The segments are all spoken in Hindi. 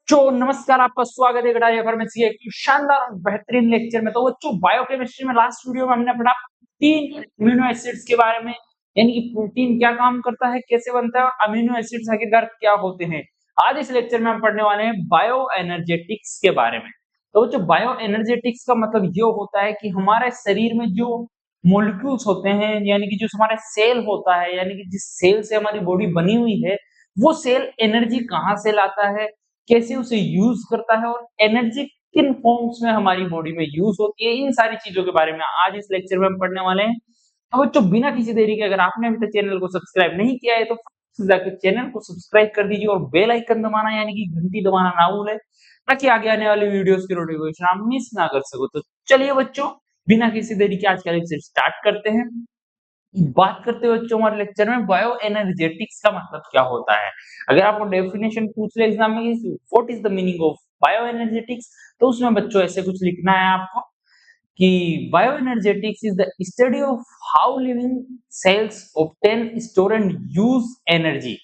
बच्चों नमस्कार, आपका स्वागत है गटारिया फार्मेसी के एक शानदार और बेहतरीन लेक्चर में। तो बच्चों बायोकेमिस्ट्री में लास्ट वीडियो में हमने पढ़ा तीन अमीनो एसिड्स के बारे में, यानी कि प्रोटीन क्या काम करता है, कैसे बनता है और अमीनो एसिड्स आखिरकार क्या होते हैं। आज इस लेक्चर में हम पढ़ने वाले हैं बायो एनर्जेटिक्स के बारे में। तो बच्चों बायो एनर्जेटिक्स का मतलब ये होता है कि हमारे शरीर में जो मॉलिक्यूल्स होते हैं, यानी कि जो हमारा सेल होता है, यानी कि जिस सेल से हमारी बॉडी बनी हुई है, वो सेल एनर्जी कहाँ से लाता है, कैसे उसे यूज करता है और एनर्जी किन फॉर्म्स में हमारी बॉडी में यूज होती है, इन सारी चीजों के बारे में आज इस लेक्चर में हम पढ़ने वाले हैं। तो बच्चों बिना किसी देरी के अगर आपने अभी तक चैनल को सब्सक्राइब नहीं किया है तो जाकर चैनल को सब्सक्राइब कर दीजिए और बेल आइकन दबाना यानी कि घंटी दबाना ना भूलें, ताकि आगे आने वाली वीडियोस की नोटिफिकेशन आप मिस ना कर सको। तो चलिए बच्चों बिना किसी देरी के आज का लेक्चर स्टार्ट करते हैं। बात करते हुए बच्चों हमारे लेक्चर में बायो एनर्जेटिक्स का मतलब क्या होता है। अगर आपको डेफिनेशन पूछ ले एग्जाम में कि what is the meaning of bio energetics, तो उसमें बच्चों ऐसे कुछ लिखना है आपको कि bio energetics is the study of how living cells obtain store and use energy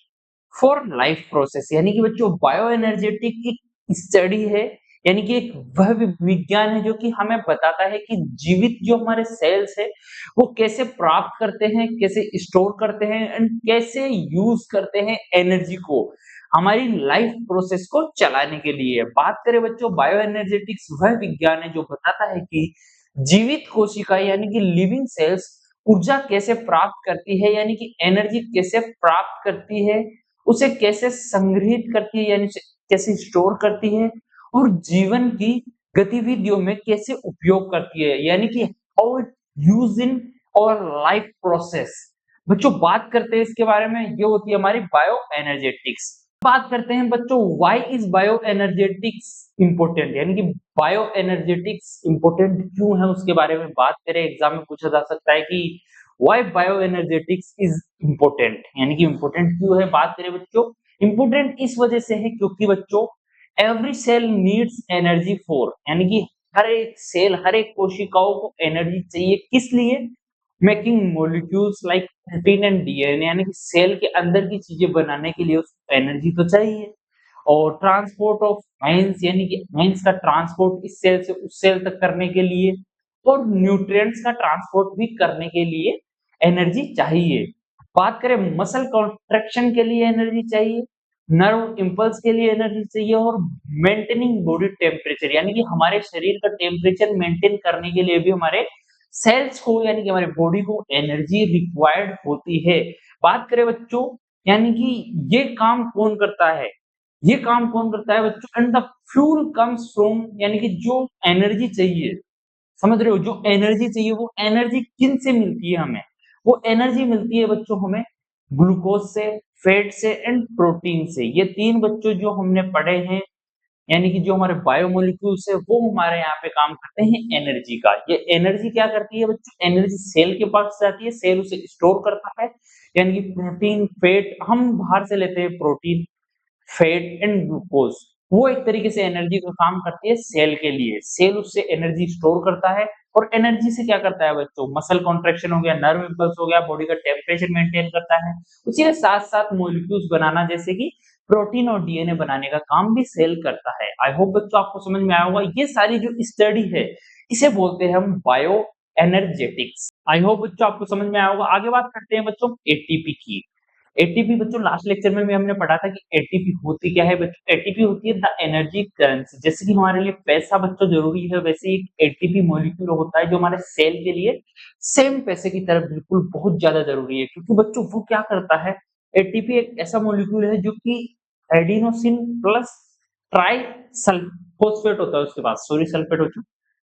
for life process. यानी कि बच्चों बायो एनर्जेटिक एक स्टडी है, यानी कि एक वह विज्ञान है जो कि हमें बताता है कि जीवित जो हमारे सेल्स है वो कैसे प्राप्त करते हैं, कैसे स्टोर करते हैं एंड कैसे यूज करते हैं एनर्जी को हमारी लाइफ प्रोसेस को चलाने के लिए। बात करें बच्चों बायो एनर्जेटिक्स वह विज्ञान है जो बताता है कि जीवित कोशिकाएं यानी कि लिविंग सेल्स ऊर्जा कैसे प्राप्त करती है, यानी कि एनर्जी कैसे प्राप्त करती है, उसे कैसे संग्रहित करती है यानी कैसे स्टोर करती है और जीवन की गतिविधियों में कैसे उपयोग करती है, यानी कि हाउ इट यूज इन और लाइफ प्रोसेस। बच्चों बात करते हैं इसके बारे में, ये होती है हमारी बायो एनर्जेटिक्स। बात करते हैं बच्चों why is bio energetics important, यानी कि बायो एनर्जेटिक्स इंपोर्टेंट क्यों है उसके बारे में बात करें। एग्जाम में पूछा जा सकता है कि why bio energetics is important, यानी कि इंपोर्टेंट क्यों है। बात करें बच्चों इंपोर्टेंट इस वजह से है क्योंकि बच्चों every cell needs energy for, यानी कि हर एक सेल हर एक कोशिकाओं को एनर्जी चाहिए किस लिए, making molecules like protein and DNA, यानी कि सेल के अंदर की चीजें बनाने के लिए उसको एनर्जी तो चाहिए। और ट्रांसपोर्ट ऑफ आयंस, यानी कि आयंस का ट्रांसपोर्ट इस सेल से उस सेल तक करने के लिए, और न्यूट्रिएंट्स का ट्रांसपोर्ट भी करने के लिए एनर्जी चाहिए। बात करें मसल कॉन्ट्रैक्शन के लिए एनर्जी चाहिए, नर्व इम्पल्स के लिए एनर्जी चाहिए और मेंटेनिंग बॉडी टेम्परेचर, यानी कि हमारे शरीर का टेम्परेचर मेंटेन करने के लिए भी हमारे सेल्स को यानी कि हमारे बॉडी को एनर्जी रिक्वायर्ड होती है। बात करें बच्चों यानी कि ये काम कौन करता है, ये काम कौन करता है बच्चों, and the fuel comes from, यानी कि जो एनर्जी चाहिए, समझ रहे हो, जो एनर्जी चाहिए वो एनर्जी किन से मिलती है हमें, वो एनर्जी मिलती है बच्चों हमें ग्लूकोज से, फैट से एंड प्रोटीन से। ये तीन बच्चों जो हमने पढ़े हैं, यानी कि जो हमारे बायोमोलिक्यूल्स है वो हमारे यहाँ पे काम करते हैं एनर्जी का। ये एनर्जी क्या करती है बच्चों, एनर्जी सेल के पास जाती है, सेल उसे स्टोर करता है, यानी कि प्रोटीन फैट हम बाहर से लेते हैं, प्रोटीन फैट एंड ग्लूकोज, वो एक तरीके से एनर्जी का काम करती है सेल के लिए। सेल उससे एनर्जी स्टोर करता है और एनर्जी से क्या करता है बच्चों, मसल कॉन्ट्रैक्शन हो गया, नर्व इम्पल्स हो गया, बॉडी का टेम्परेचर मेंटेन करता है। उसी के साथ साथ मॉलिक्यूल्स बनाना जैसे कि प्रोटीन और डीएनए बनाने का काम भी सेल करता है। आई होप बच्चों आपको समझ में आया होगा। ये सारी जो स्टडी है इसे बोलते हैं हम बायो एनर्जेटिक्स। आई होप बच्चों आपको समझ में आया होगा। आगे बात करते हैं बच्चों एटीपी की। एटीपी बच्चों लास्ट लेक्चर में भी हमने पढ़ा था कि एटीपी होती क्या है बच्चों, एटीपी होती है द एनर्जी करेंसी। जैसे कि हमारे लिए पैसा बच्चों जरूरी है, वैसे ही एटीपी मॉलिक्यूल होता है जो हमारे सेल के लिए सेम पैसे की तरह बिल्कुल बहुत ज्यादा जरूरी है। क्योंकि बच्चों वो क्या करता है, एटीपी एक ऐसा मॉलिक्यूल है जो कि एडिनोसिन प्लस ट्राई फोस्फेट होता है उसके पास, सॉरी सल्फेट हो चुका,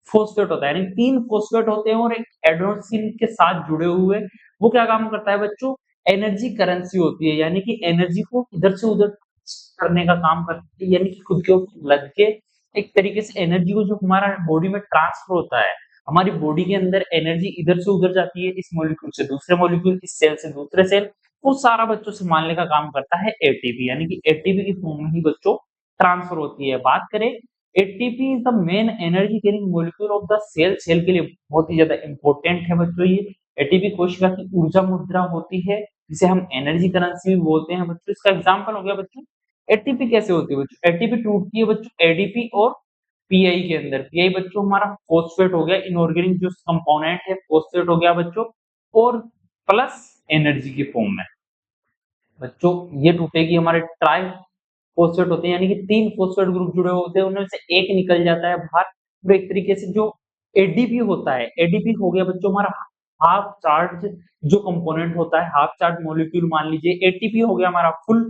फोस्फेट होता है, यानी तीन फोस्फेट होते हैं और एक एडेनोसिन के साथ जुड़े हुए। वो क्या काम करता है बच्चों, एनर्जी करेंसी होती है, यानी कि एनर्जी को इधर से उधर करने का काम करती है, यानी कि खुद के ऊपर लग के एक तरीके से एनर्जी को जो हमारा बॉडी में ट्रांसफर होता है, हमारी बॉडी के अंदर एनर्जी इधर से उधर जाती है, इस मॉलिक्यूल से दूसरे मॉलिक्यूल, इस सेल से दूसरे सेल, वो सारा बच्चों संभालने का काम करता है एटीपी, यानी कि एटीपी की फॉर्म में ही बच्चों ट्रांसफर होती है। बात करें ATP is the main energy carrying molecule of the cell, cell के लिए बहुत ही ज्यादा इंपॉर्टेंट है बच्चों ये। एटीपी कोशिका की ऊर्जा मुद्रा होती है जिसे हम एनर्जी करेंसी भी बोलते हैं बच्चों। इसका एग्जांपल हो गया बच्चों एटीपी कैसे होती है बच्चों? एटीपी टूटती है बच्चों एडीपी और पीआई के अंदर। पीआई बच्चों हमारा फॉस्फेट हो गया, इनऑर्गेनिक जो कंपोनेंट है फॉस्फेट हो गया बच्चों, और प्लस एनर्जी के फॉर्म में बच्चों ये टूटेगी। हमारे ट्राई फॉस्फेट होते हैं, यानी कि 3 फॉस्फेट ग्रुप जुड़े होते हैं, उनमें से एक निकल जाता है बाहर। तो एक तरीके से जो एडीपी होता है, एडीपी हो गया बच्चों हमारा हाफ चार्ज जो कंपोनेंट होता है, हाफ चार्ज मॉलिक्यूल मान लीजिए। एटीपी हो गया हमारा फुल।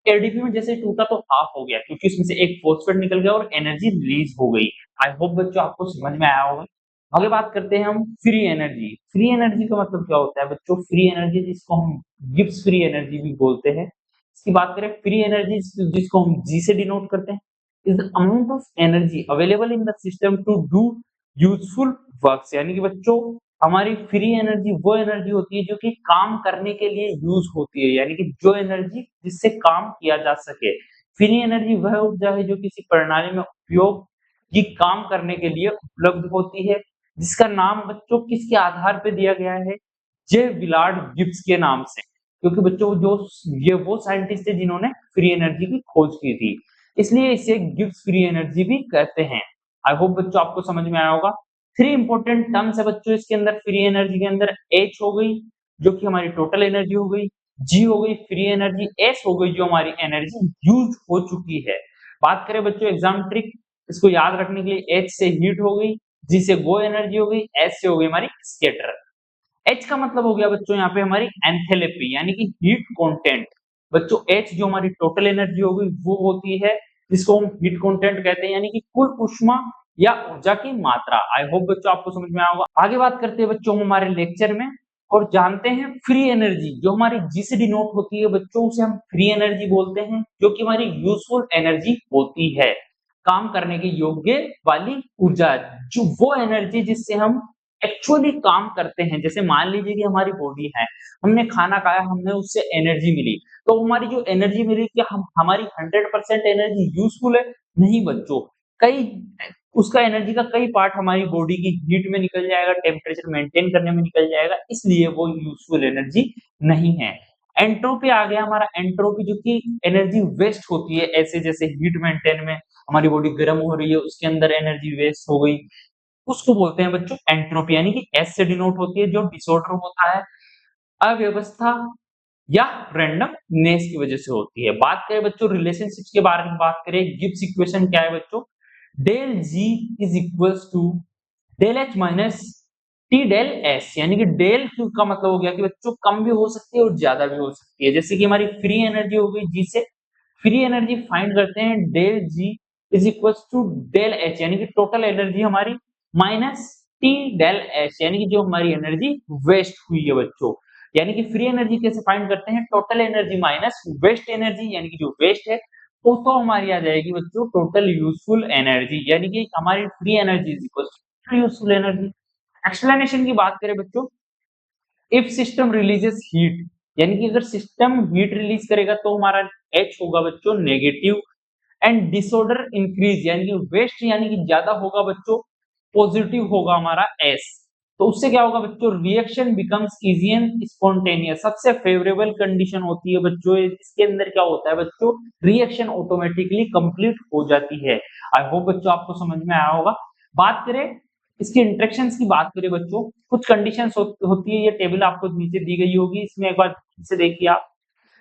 एडीपी में जैसे टूटा तो हाफ हो गया, क्योंकि इसमें से एक फॉस्फेट निकल गया और एनर्जी रिलीज हो गई। आई होप बच्चों आपको समझ में आया होगा। आगे बात करते हैं हम फ्री एनर्जी। फ्री एनर्जी का मतलब क्या होता है बच्चों? फ्री एनर्जी जिसको हम गिब्स फ्री एनर्जी भी बोलते हैं। इसकी बात करें फ्री एनर्जी जिसको हम जी से डिनोट करते हैं, is the amount of energy available in the system to do useful works. यानी कि बच्चों हमारी फ्री एनर्जी वो एनर्जी होती है जो कि काम करने के लिए यूज होती है, यानी कि जो एनर्जी जिससे काम किया जा सके। फ्री एनर्जी वह ऊर्जा है जो किसी प्रणाली में उपयोग की काम करने के लिए उपलब्ध होती है, जिसका नाम बच्चों किसके आधार पे दिया गया है? जे विलार्ड गिब्स के नाम से, क्योंकि बच्चों जो ये वो साइंटिस्ट है जिन्होंने फ्री एनर्जी की खोज की थी, इसलिए इसे गिब्स फ्री एनर्जी भी कहते हैं। आई होप बच्चों आपको समझ में आया होगा। 3 इंपॉर्टेंट टर्म्स है बच्चों इसके अंदर। फ्री एनर्जी के अंदर एच हो गई जो कि हमारी टोटल एनर्जी हो गई, जी हो गई फ्री एनर्जी, एस हो गई जो हमारी एनर्जी यूज हो चुकी है। बात करें बच्चों एग्जाम ट्रिक, इसको याद रखने के लिए एच से हीट हो गई, जी से गो एनर्जी हो गई, एस से हो गई हमारी स्केटर। एच का मतलब हो गया बच्चों यहाँ पे हमारी एंथैल्पी यानी कि हीट कंटेंट। बच्चों एच जो हमारी टोटल एनर्जी हो गई वो होती है जिसको हम हीट कंटेंट कहते हैं, यानी कि कुल ऊष्मा या ऊर्जा की मात्रा। आई होप बच्चों आपको समझ में आया होगा। आगे बात करते हैं बच्चों हमारे लेक्चर में और जानते हैं फ्री एनर्जी जो हमारी जी से डिनोट होती है बच्चों, उसे हम फ्री एनर्जी बोलते हैं, जो कि हमारी यूजफुल एनर्जी होती है, काम करने के योग्य वाली ऊर्जा, जो वो एनर्जी जिससे हम एक्चुअली काम करते हैं। जैसे मान लीजिए कि हमारी बॉडी है, हमने खाना खाया, हमें उससे एनर्जी मिली, तो हमारी जो एनर्जी मिली क्या हम हमारी 100% एनर्जी यूजफुल है? नहीं बच्चों, कई उसका एनर्जी का कई पार्ट हमारी बॉडी की हीट में निकल जाएगा, टेम्परेचर मेंटेन करने में निकल जाएगा, इसलिए वो यूजफुल एनर्जी नहीं है। एंट्रोपी आ गया हमारा। एंट्रोपी जो कि एनर्जी वेस्ट होती है, ऐसे जैसे हीट मेंटेन में हमारी बॉडी गर्म हो रही है, उसके अंदर एनर्जी वेस्ट हो गई, उसको बोलते हैं बच्चों एंट्रोपी, यानी कि एस से डिनोट होती है, जो डिसऑर्डर होता है, अव्यवस्था या रैंडमनेस की वजह से होती है। बात करें बच्चों रिलेशनशिप्स के बारे में, बात करें गिब्स इक्वेशन क्या है बच्चों? Del G is equals to del H minus T del S, यानी कि डेल क्यू का मतलब हो गया कि बच्चों कम भी हो सकती है और ज्यादा भी हो सकती है। जैसे कि हमारी फ्री एनर्जी हो गई, जी से फ्री एनर्जी फाइंड करते हैं, del G is equals to del H, यानी कि टोटल एनर्जी हमारी माइनस टी डेल एच, यानी कि जो हमारी एनर्जी वेस्ट हुई है बच्चों। यानी कि फ्री एनर्जी कैसे फाइंड करते हैं? Total energy minus waste energy, यानी कि जो वेस्ट है वो तो हमारी आ जाएगी बच्चों टोटल यूजफुल एनर्जी, यानी कि हमारी free energy is equal to useful energy. Explanation की बात करें बच्चों, इफ सिस्टम रिलीजेस हीट, यानी कि अगर सिस्टम हीट रिलीज करेगा तो हमारा एच होगा बच्चों नेगेटिव, एंड डिसऑर्डर इंक्रीज, यानी कि वेस्ट यानी कि ज्यादा होगा बच्चों, पॉजिटिव होगा हमारा एस। तो उससे क्या होगा बच्चों? Reaction becomes easy and spontaneous. सबसे फेवरेबल कंडीशन होती है बच्चों, इसके अंदर क्या होता है बच्चों? रिएक्शन ऑटोमेटिकली कंप्लीट हो जाती है। आई होप बच्चों आपको समझ में आया होगा। बात करें इसके इंटरेक्शंस की, बात करें बच्चों, कुछ कंडीशंस होती है, ये टेबल आपको नीचे दी गई होगी, इसमें एक बार से देखिए आप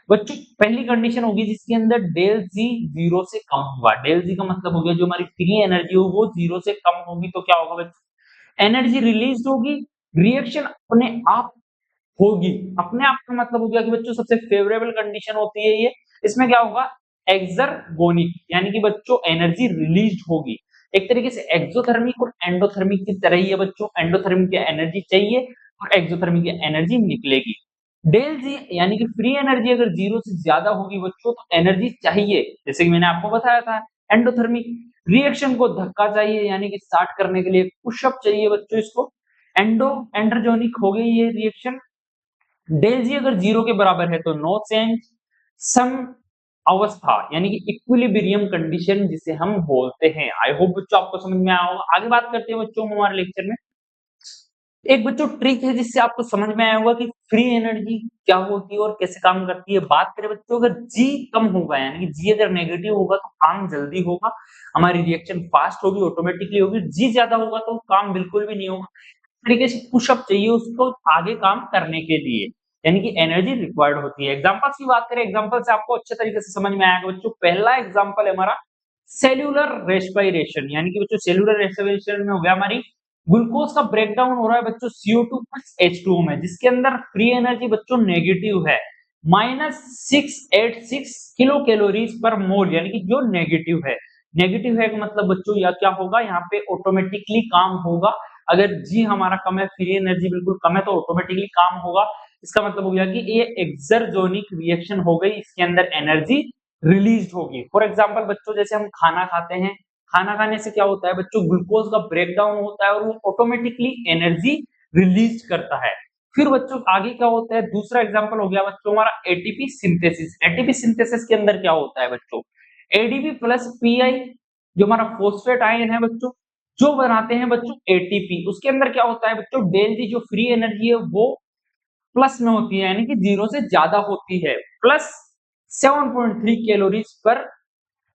बच्चों। पहली कंडीशन होगी जिसके अंदर डेल जी 0 से कम होगा। डेल जी का मतलब हो गया जो हमारी फ्री एनर्जी हो वो 0 से कम होगी, तो क्या होगा बच्चों? एनर्जी रिलीज होगी, रिएक्शन अपने आप होगी। अपने आप का मतलब हो गया कि बच्चों सबसे फेवरेबल कंडीशन होती है ये। इसमें क्या होगा? एक्सर्गोनिक, यानी कि बच्चों एनर्जी रिलीज होगी। एक तरीके से एक्सोथर्मिक और एंडोथर्मिक की तरह ही है बच्चों। एंडोथर्मिक की एनर्जी चाहिए और एक्सोथर्मिक की एनर्जी निकलेगी। डेल जी यानी कि फ्री एनर्जी अगर 0 से ज्यादा होगी बच्चों तो एनर्जी चाहिए, जैसे कि मैंने आपको बताया था। एंडोथर्मिक रिएक्शन को धक्का चाहिए, यानी कि स्टार्ट करने के लिए पुशअप चाहिए बच्चों इसको। एंड्रोजोनिक हो गई ये रिएक्शन। डेल जी अगर 0 के बराबर है तो नो चेंज, सम अवस्था यानी कि इक्विलिब्रियम कंडीशन जिसे हम बोलते हैं। आई होप बच्चों आपको समझ में आया होगा। आगे बात करते हैं बच्चों हमारे लेक्चर में एक बच्चों ट्रिक है जिससे आपको समझ में आया होगा कि फ्री एनर्जी क्या होती है और कैसे काम करती है। बात करें बच्चों अगर जी कम होगा यानी कि जी अगर नेगेटिव होगा तो काम जल्दी होगा, हमारी रिएक्शन फास्ट होगी, ऑटोमेटिकली होगी। जी ज्यादा होगा तो काम बिल्कुल भी नहीं होगा। इस तरीके से पुशअप चाहिए उसको आगे काम करने के लिए, यानी कि एनर्जी रिक्वायर्ड होती है। एग्जांपल्स की बात करें, एग्जांपल से आपको अच्छे तरीके से समझ में आएगा बच्चों। पहला एग्जांपल है हमारा सेल्यूलर रेस्पिरेशन, यानी कि बच्चों सेल्यूलर रेस्पिरेशन में हो गया हमारी ग्लूकोज का ब्रेकडाउन हो रहा है बच्चों CO2 प्लस H2O में, जिसके अंदर फ्री एनर्जी बच्चों नेगेटिव है -686 किलो कैलोरीज पर मोल, यानी कि जो नेगेटिव है। नेगेटिव है का मतलब बच्चों या क्या होगा, यहाँ पे ऑटोमेटिकली काम होगा। अगर जी हमारा कम है, फ्री एनर्जी बिल्कुल कम है, तो ऑटोमेटिकली काम होगा। इसका मतलब हो गया कि ये एक्सर्जोनिक रिएक्शन हो गई, इसके अंदर एनर्जी रिलीज होगी। फॉर एग्जाम्पल बच्चों जैसे हम खाना खाते हैं, खाना खाने से क्या होता है बच्चों, ग्लूकोज का ब्रेकडाउन होता है और वो ऑटोमेटिकली एनर्जी रिलीज करता है। फिर बच्चों आगे क्या होता है, दूसरा एग्जांपल हो गया बच्चों हमारा एटीपी सिंथेसिस। एटीपी सिंथेसिस के अंदर क्या होता है बच्चों, एडीपी प्लस पीआई जो हमारा फोस्फेट आयन है बच्चों, जो बनाते हैं बच्चों एटीपी, उसके अंदर क्या होता है बच्चों, डेल जी जो फ्री एनर्जी है वो प्लस में होती है, यानी कि 0 से ज्यादा होती है, plus 7.3 calories per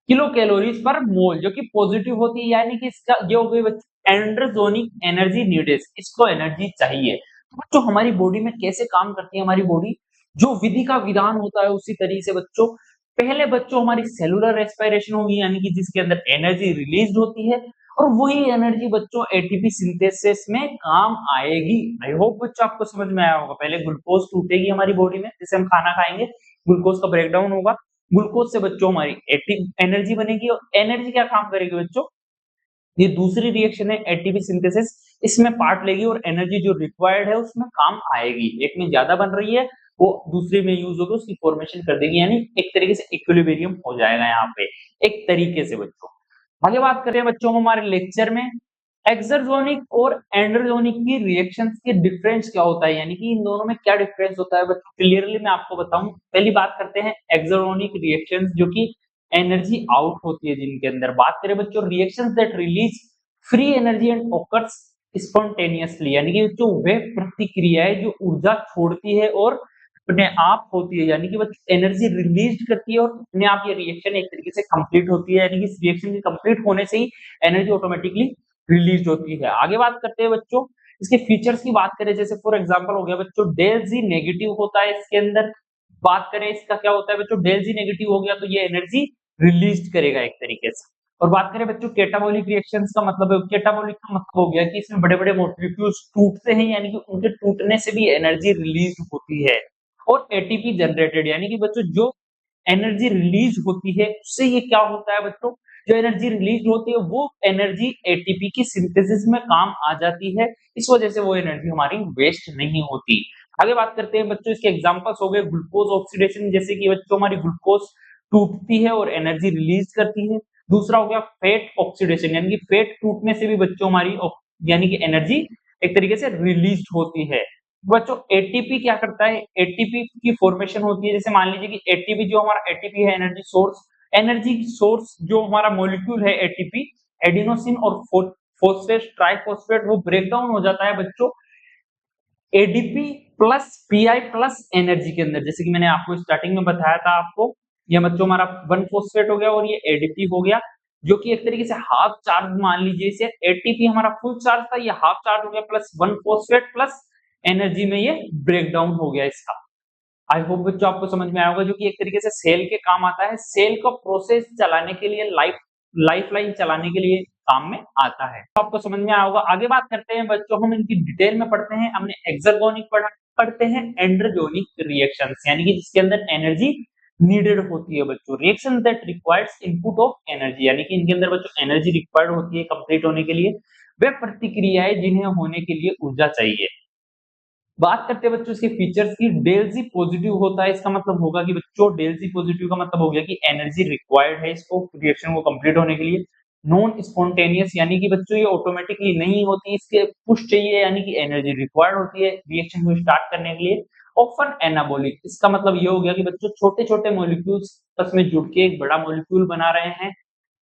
kilo calories per mole, जो कि पॉजिटिव होती है, यानी कि इसका ये हो गई बच्चों एंड्रोजोनिक एनर्जी नीडेड, इसको एनर्जी चाहिए। तो बच्चों हमारी बॉडी में कैसे काम करती है हमारी बॉडी, जो विधि का विधान होता है उसी तरीके से बच्चों पहले बच्चों हमारी सेलुलर रेस्पिरेशन होगी, यानी कि जिसके अंदर एनर्जी रिलीज होती है और वही एनर्जी बच्चों एटीपी सिंथेसिस में काम आएगी। आई होप बच्चों आपको समझ में आया होगा। पहले ग्लूकोज टूटेगी हमारी बॉडी में, जैसे हम खाना खाएंगे ग्लूकोज का ब्रेकडाउन होगा, ग्लूकोज से बच्चों हमारी एनर्जी बनेगी और एनर्जी क्या काम करेगी बच्चों, ये दूसरी रिएक्शन है एटीपी सिंथेसिस, इसमें पार्ट लेगी और एनर्जी जो रिक्वायर्ड है उसमें काम आएगी। एक में ज्यादा बन रही है, वो दूसरे में यूज होकर उसकी फॉर्मेशन कर देगी, यानी एक तरीके से इक्विलिब्रियम हो जाएगा यहाँ पे एक तरीके से बच्चों। आगे बात करें बच्चों हमारे लेक्चर में एक्सर्जोनिक और एंड्रोजोनिक की रिएक्शंस के डिफरेंस क्या होता है, यानी कि इन दोनों में क्या डिफरेंस होता है बच्चों, क्लियरली मैं आपको बताऊं। पहली बात करते हैं एक्सर्जोनिक रिएक्शंस, जो कि एनर्जी आउट होती है जिनके अंदर। बात करें बच्चों reactions that release free energy and occurs spontaneously, यानी कि जो वे प्रतिक्रियाएं जो ऊर्जा छोड़ती है और अपने आप होती है, यानी कि बच्चों एनर्जी रिलीज करती है और अपने आप ये रिएक्शन एक तरीके से कंप्लीट होती है, यानी कि इस रिएक्शन के कंप्लीट होने से ही एनर्जी ऑटोमेटिकली रिलीज होती है। आगे बात करते हैं बच्चों इसके फीचर्स की बात करें, जैसे फॉर एग्जांपल हो गया बच्चों डेल जी नेगेटिव होता है इसके अंदर। बात करें इसका क्या होता है बच्चों, डेल जी नेगेटिव हो गया तो ये एनर्जी रिलीज करेगा एक तरीके से। और बात करें बच्चों कैटाबॉलिक रिएक्शंस का मतलब है, कैटाबॉलिक का मतलब हो गया कि इसमें बड़े बड़े मॉलिक्यूल्स टूटते हैं, यानी कि उनके टूटने से भी एनर्जी रिलीज होती है। और एटीपी जनरेटेड, यानी कि बच्चों जो एनर्जी रिलीज होती है उससे ये क्या होता है बच्चों, जो एनर्जी रिलीज होती है वो एनर्जी एटीपी की सिंथेसिस में काम आ जाती है, इस वजह से वो एनर्जी हमारी वेस्ट नहीं होती। आगे बात करते हैं बच्चों इसके एग्जांपल्स हो गए ग्लूकोज ऑक्सीडेशन, जैसे कि बच्चों हमारी ग्लूकोज टूटती है और एनर्जी रिलीज करती है। दूसरा हो गया फैट ऑक्सीडेशन, यानी कि फैट टूटने से भी बच्चों हमारी यानी कि एनर्जी एक तरीके से रिलीज होती है। बच्चों एटीपी क्या करता है, एटीपी की फॉर्मेशन होती है, जैसे मान लीजिए कि एटीपी जो हमारा एटीपी है एनर्जी सोर्स जो हमारा मॉलिक्यूल है एटीपी, एडिनोसिन और फोस्फेट ट्राइफॉस्फेट, वो ब्रेक डाउन हो जाता है बच्चों ADP plus pi plus energy के अंदर, जैसे कि मैंने आपको स्टार्टिंग में बताया था आपको, ये बच्चों हमारा 1 फोस्फेट हो गया और ये एडीपी हो गया, जो कि एक तरीके से हाफ चार्ज मान लीजिए इसे। एटीपी हमारा फुल चार्ज था, ये हाफ चार्ज हो गया प्लस 1 फोस्फेट प्लस एनर्जी में ये ब्रेक डाउन हो गया इसका। आई होप बच्चों आपको समझ में आया होगा, जो कि एक तरीके से सेल के काम आता है, सेल का प्रोसेस चलाने के लिए, लाइफलाइन चलाने के लिए काम में आता है। तो आपको समझ में आया होगा। आगे बात करते हैं बच्चों, हम इनकी डिटेल में पढ़ते हैं। हमने एक्सर्गोनिक पढ़ा, पढ़ते हैं एंड्रोजोनिक रिएक्शंस, यानी कि जिसके अंदर एनर्जी नीडेड होती है बच्चों, reaction that requires input of energy, यानी कि इनके अंदर बच्चों एनर्जी रिक्वायर्ड होती है कंप्लीट होने के लिए, वे प्रतिक्रियाएं जिन्हें होने के लिए ऊर्जा चाहिए। बात करते हैं बच्चों इसके फीचर्स की, डेल जी पॉजिटिव होता है, इसका मतलब होगा कि बच्चों डेल जी पॉजिटिव का मतलब हो गया कि एनर्जी रिक्वायर्ड है इसको रिएक्शन को कंप्लीट होने के लिए। नॉन स्पॉन्टेनियस, यानी कि बच्चों ये ऑटोमेटिकली नहीं होती, इसके पुश चाहिए, यानी कि एनर्जी रिक्वायर्ड होती है रिएक्शन को स्टार्ट करने के लिए। ऑफन एनाबॉलिक, इसका मतलब ये हो गया कि बच्चों छोटे छोटे मॉलिक्यूल्स आपस में जुड़ के एक बड़ा मॉलिक्यूल बना रहे हैं,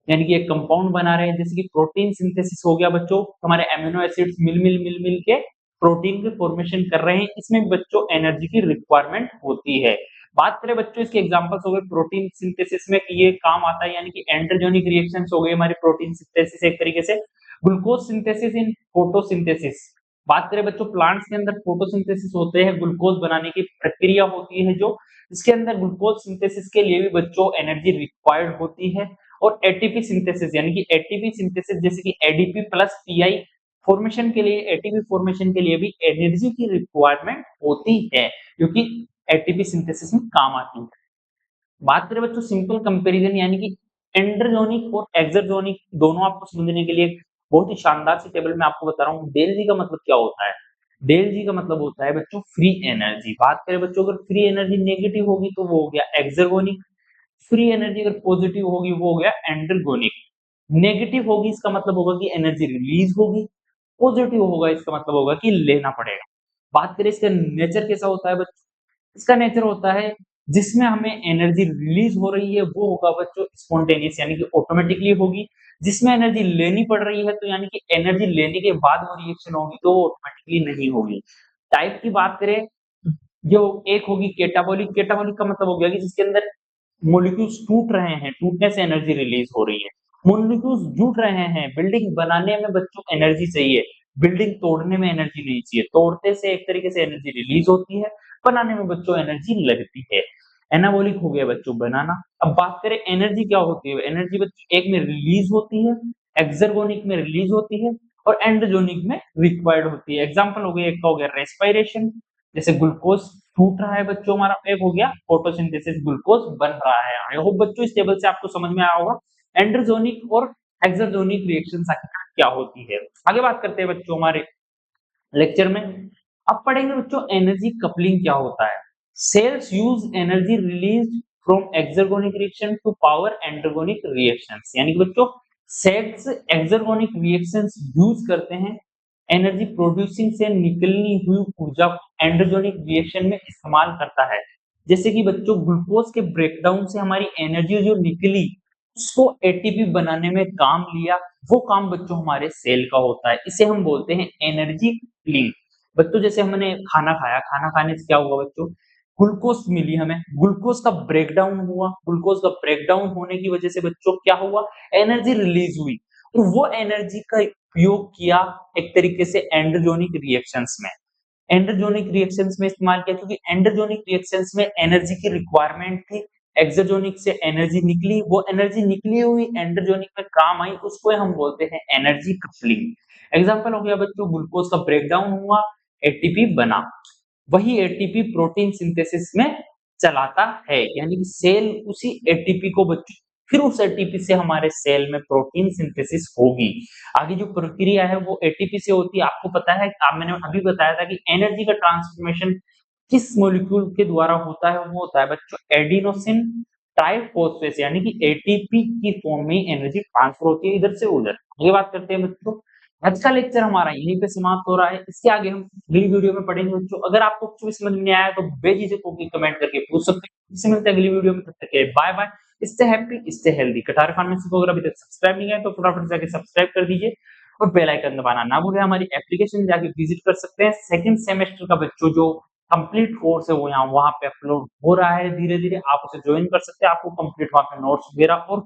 यानी कि एक कंपाउंड बना रहे हैं, जैसे कि प्रोटीन सिंथेसिस हो गया बच्चों, हमारे एमिनो एसिड्स मिल मिल के प्रोटीन के फॉर्मेशन कर रहे हैं, इसमें बच्चों एनर्जी की रिक्वायरमेंट होती है। बात करें बच्चों इसके एग्जांपल्स हो गए प्रोटीन सिंथेसिस में कि ये काम आता है, यानी कि एंडोजेनिक रिएक्शंस हो गए हमारी प्रोटीन सिंथेसिस एक तरीके से, ग्लूकोज सिंथेसिस इन फोटोसिंथेसिस। बात करें बच्चों प्लांट्स के अंदर फोटोसिंथेसिस होते हैं, ग्लूकोज बनाने की प्रक्रिया होती है जो, इसके अंदर ग्लूकोज सिंथेसिस के लिए भी बच्चों एनर्जी रिक्वायर्ड होती है। और एटीपी सिंथेसिस यानी कि एटीपी सिंथेसिस जैसे कि एडीपी प्लस पीआई फॉर्मेशन के लिए, एटीपी फॉर्मेशन के लिए भी एनर्जी की रिक्वायरमेंट होती है, क्योंकि एटीपी सिंथेसिस में काम आती है। बात करें बच्चों सिंपल कंपैरिजन यानी कि एंडरजोनिक और एक्सरजोनिक दोनों आपको समझने के लिए बहुत ही शानदार सी टेबल मैं आपको बता रहा हूँ। डेल जी का मतलब क्या होता है? डेल जी का मतलब होता है बच्चों फ्री एनर्जी। बात करें बच्चों अगर फ्री एनर्जी नेगेटिव होगी तो वो हो गया एक्सरगोनिक, फ्री एनर्जी अगर पॉजिटिव होगी वो हो गया एंडरगोनिक। नेगेटिव होगी इसका मतलब होगा कि एनर्जी रिलीज होगी, पॉजिटिव होगा इसका मतलब होगा कि लेना पड़ेगा। बात करें इसका नेचर कैसा होता है बच्चों, इसका नेचर होता है जिसमें हमें एनर्जी रिलीज हो रही है वो होगा बच्चों स्पॉन्टेनियस यानी कि ऑटोमेटिकली होगी। जिसमें एनर्जी लेनी पड़ रही है तो यानी कि एनर्जी लेने के बाद वो रिएक्शन होगी तो वो ऑटोमेटिकली नहीं होगी। टाइप की बात करें जो एक होगी कैटाबॉलिक, कैटाबॉलिक का मतलब हो गया कि जिसके अंदर मॉलिक्यूल्स टूट रहे हैं, टूटने से एनर्जी रिलीज हो रही है। मॉलिक्यूल्स जुड़ रहे हैं, बिल्डिंग बनाने में बच्चों एनर्जी चाहिए, बिल्डिंग तोड़ने में एनर्जी नहीं चाहिए। तोड़ते से एक तरीके से एनर्जी रिलीज होती है, बनाने में बच्चों एनर्जी लगती है। एनाबॉलिक हो गया बच्चों बनाना। अब बात करें एनर्जी क्या होती है, एनर्जी बच्चों एक में रिलीज होती है, एक्सर्गोनिक में रिलीज होती है और एंडोजेनिक में रिक्वायर्ड होती है। एग्जांपल हो गया, एक का हो गया रेस्पिरेशन, जैसे ग्लूकोज टूट रहा है बच्चों हमारा, एक हो गया फोटोसिंथेसिस ग्लूकोज बन रहा है। आई होप बच्चों इस टेबल से आपको समझ में आया होगा एंडोजेनिक और एक्सर्गोनिक रिएक्शंस आखिर क्या होती है। आगे बात करते हैं बच्चों हमारे लेक्चर में। अब पढ़ेंगे बच्चों एनर्जी कपलिंग क्या होता है। Cells use energy release from exergonic reaction to power endogonic reactions, यानी कि बच्चों सेल्स एक्सर्गोनिक रिएक्शंस यूज करते हैं एनर्जी प्रोड्यूसिंग से निकलनी हुई ऊर्जा एंडोजेनिक रिएक्शन में इस्तेमाल करता है। जैसे कि बच्चों ग्लूकोज के ब्रेकडाउन से हमारी एनर्जी जो निकली उसको एटीपी बनाने में काम लिया, वो काम बच्चों हमारे सेल का होता है, इसे हम बोलते हैं एनर्जी लिंक। बच्चों जैसे हमने खाना खाया, खाना खाने से क्या हुआ बच्चों, ग्लूकोज मिली हमें, ग्लूकोज का ब्रेकडाउन हुआ, ग्लूकोज का ब्रेकडाउन होने की वजह से बच्चों क्या हुआ, एनर्जी रिलीज हुई और वो एनर्जी का उपयोग किया एक तरीके से एंडोजेनिक रिएक्शंस में। एंडोजेनिक रिएक्शंस में इस्तेमाल किया क्योंकि एंडोजेनिक रिएक्शंस में एनर्जी की रिक्वायरमेंट थी, एक्सोजेनिक से एनर्जी निकली, वो एनर्जी निकली हुई एंडोजेनिक में काम आई, उसको हम बोलते हैं एनर्जी कपलिंग। एग्जांपल हो गया बच्चों ग्लूकोज का ब्रेकडाउन हुआ, एटीपी बना, वही एटीपी प्रोटीन सिंथेसिस में चलाता है, यानी कि सेल उसी एटीपी को बच्चों फिर उस एटीपी से हमारे सेल में प्रोटीन सिंथेसिस होगी। आगे जो प्रक्रिया है वो एटीपी से होती है। आपको पता है, मैंने अभी बताया था कि एनर्जी का ट्रांसफॉर्मेशन किस मॉलिक्यूल के द्वारा होता है, वो होता है बच्चों एडिनोसिन ट्राइफॉस्फेट, यानी कि एटीपी की फॉर्म में एनर्जी ट्रांसफर होती है इधर से उधर। आगे बात करते हैं बच्चों, आज का लेक्चर हमारा यहीं पे समाप्त हो रहा है। इसके आगे हम अगली वीडियो में पढ़ेंगे बच्चों। अगर आपको कुछ भी समझ नहीं आया तो बेझिझक होकर कमेंट करके पूछ सकते हैं। इससे मिलते हैं अगली वीडियो में, तब तक के bye bye. Stay happy stay healthy. कटार फार्मेसी को अगर अभी तक सब्सक्राइब नहीं किया तो फटाफट जाके सब्सक्राइब कर दीजिए और बेल आइकन दबाना ना भूलें। हमारी एप्लीकेशन जाके विजिट कर सकते हैं। सेकंड सेमेस्टर का बच्चों जो कंप्लीट कोर्स है वो यहाँ वहां पे अपलोड हो रहा है धीरे धीरे, आप उसे ज्वाइन कर सकते हैं। आपको कंप्लीट वहां पे नोट्स वगैरह और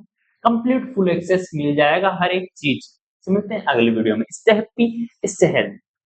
कंप्लीट फुल एक्सेस मिल जाएगा हर एक चीज। तो मिलते हैं अगली वीडियो में। Stay happy stay healthy.